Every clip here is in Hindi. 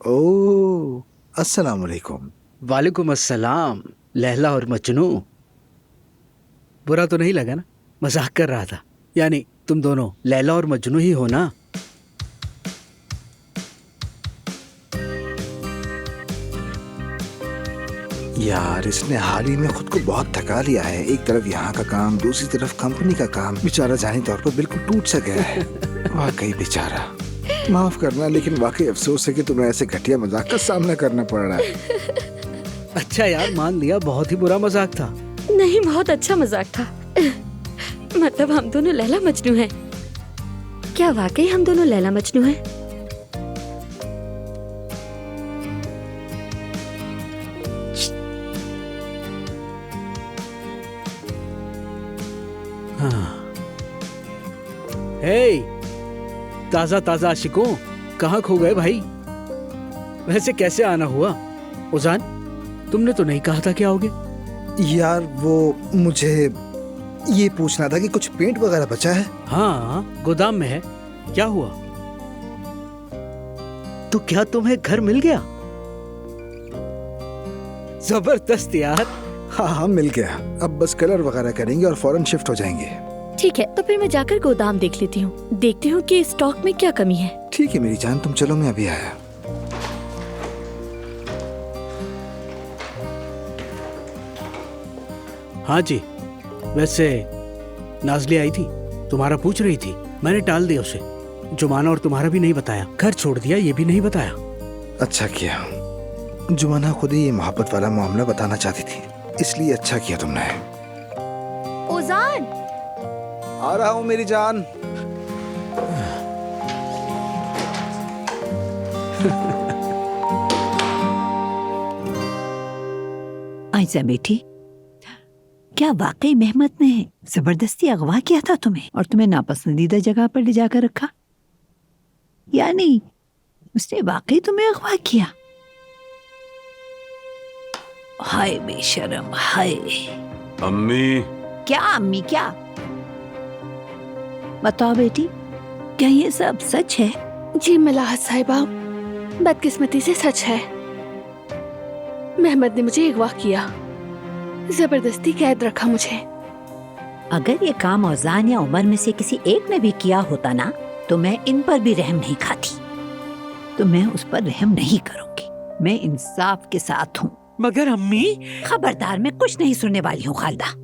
ओह, अस्सलाम वालेकुम। वालेकुम अस्सलाम। लैला और मजनू, बुरा तो नहीं लगा ना? मजाक कर रहा था। यानी तुम दोनों लैला और मजनू ही हो ना? यार इसने हाल ही में खुद को बहुत थका लिया है। एक तरफ यहाँ का काम, दूसरी तरफ कंपनी का काम। बेचारा जानी तौर पर बिल्कुल टूट सा गया है। वाकई बेचारा। माफ करना, लेकिन वाकई अफसोस है कि तुम्हें ऐसे घटिया मजाक का सामना करना पड़ रहा है। अच्छा यार, मान लिया बहुत ही बुरा मजाक था। नहीं, बहुत अच्छा मजाक था। मतलब हम दोनों लैला मजनू हैं। क्या वाकई हम दोनों लैला मजनू हैं? हाँ। हे, ताजा ताजा आशिकों, कहाँ खो गए भाई? वैसे कैसे आना हुआ? उजान, तुमने तो नहीं कहा था कि आओगे। यार वो मुझे ये पूछना था कि कुछ पेंट वगैरह बचा है? हाँ, गोदाम में है। क्या हुआ? तो क्या तुम्हें घर मिल गया? जबरदस्त यार। हाँ हाँ, मिल गया। अब बस कलर वगैरह करेंगे और फौरन शिफ्ट हो जाएंगे। ठीक है, तो फिर मैं जाकर गोदाम देख लेती हूँ। देखती हूँ कि स्टॉक में क्या कमी है। ठीक है मेरी जान, तुम चलो, मैं अभी आया। हाँ जी, वैसे नाज़ली आई थी, तुम्हारा पूछ रही थी। मैंने टाल दिया उसे। जुमाना और तुम्हारा भी नहीं बताया। घर छोड़ दिया, ये भी नहीं बताया। अच्छा किया। जुमाना खुद ही ये मोहब्बत वाला मामला बताना चाहती थी, इसलिए अच्छा किया तुमने। ओजान, आ रहा हूँ मेरी जान। आयशा बेटी, क्या वाकई मेहमत ने जबरदस्ती अगवा किया था तुम्हें और तुम्हें नापसंदीदा जगह पर ले जाकर रखा? यानी उसने वाकई तुम्हें अगवा किया? हाय बेशरम, हाय। अम्मी। क्या अम्मी, क्या? बताओ बेटी, क्या ये सब सच है? जी मलाहत साहिबा, बदकिस्मती से सच है। मेहमद ने मुझे अगवा किया, जबरदस्ती कैद रखा मुझे। अगर ये काम औजान या उमर में से किसी एक ने भी किया होता ना, तो मैं इन पर भी रहम नहीं खाती। तो मैं उस पर रहम नहीं करूंगी। मैं इंसाफ के साथ हूँ। मगर अम्मी। खबरदार, मैं कुछ नहीं सुनने वाली हूँ खालिदा।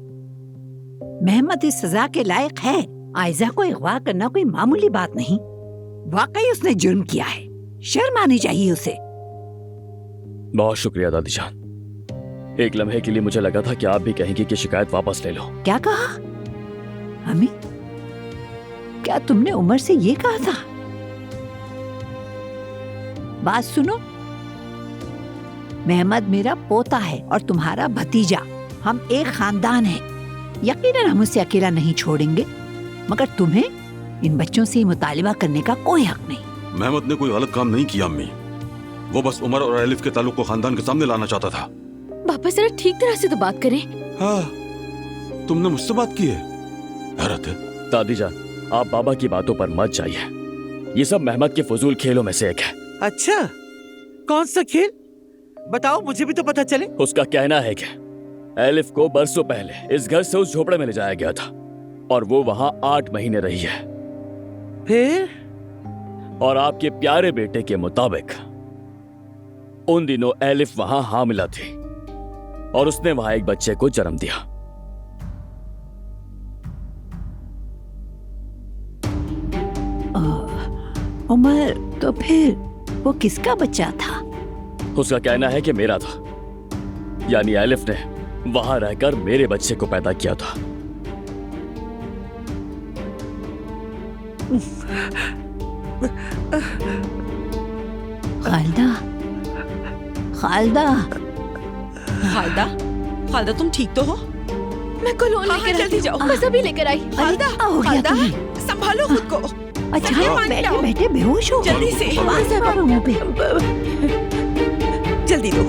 मेहमद इस सजा के लायक है। आयजा को अगवा करना कोई मामूली बात नहीं। वाकई उसने जुर्म किया है, शर्म आनी चाहिए उसे। बहुत शुक्रिया दादी जान। एक लम्हे के लिए मुझे लगा था कि आप भी कहेंगी कि शिकायत वापस ले लो। क्या कहा? अम्मी, क्या तुमने उमर से ये कहा था? बात सुनो, मेहमद मेरा पोता है और तुम्हारा भतीजा। हम एक खानदान हैं। यकीनन हम उसे अकेला नहीं छोड़ेंगे, मगर तुम्हें इन बच्चों से मुतालिबा करने का कोई हक नहीं। मेहमद ने कोई गलत काम नहीं किया अम्मी। वो बस उमर और एलिफ के ताल्लुक को खानदान के सामने लाना चाहता था। पापा जरा ठीक तरह से तो बात करें। हाँ, तुमने मुझसे बात की है? हैरत है। दादी जान, आप बाबा की बातों पर मत जाइए। ये सब मेहमद के फजूल खेलों में से एक है। अच्छा, कौन सा खेल? बताओ, मुझे भी तो पता चले। उसका कहना है कि एलिफ को बरसों पहले इस घर से उस झोपड़े में ले जाया गया था और वो वहां 8 महीने रही है। फिर? और आपके प्यारे बेटे के मुताबिक उन दिनों एलिफ वहां हामिला थी और उसने वहां एक बच्चे को जन्म दिया। उमर, तो फिर वो किसका बच्चा था? उसका कहना है कि मेरा था। यानी एलिफ ने वहां रहकर मेरे बच्चे को पैदा किया था। खालिदा, खालिदा, खालिदा, खालिदा तुम ठीक तो हो? मैं कोलोन लेकर जल्दी जाओ। बस अभी लेकर आई। खालिदा, क्या हो गया खालिदा, तुम्हें? संभालो खुद को। अचानक बैठे बैठे बेहोश हो गए। जल्दी से। आवाज आ रहा मुंह पे। जल्दी दो।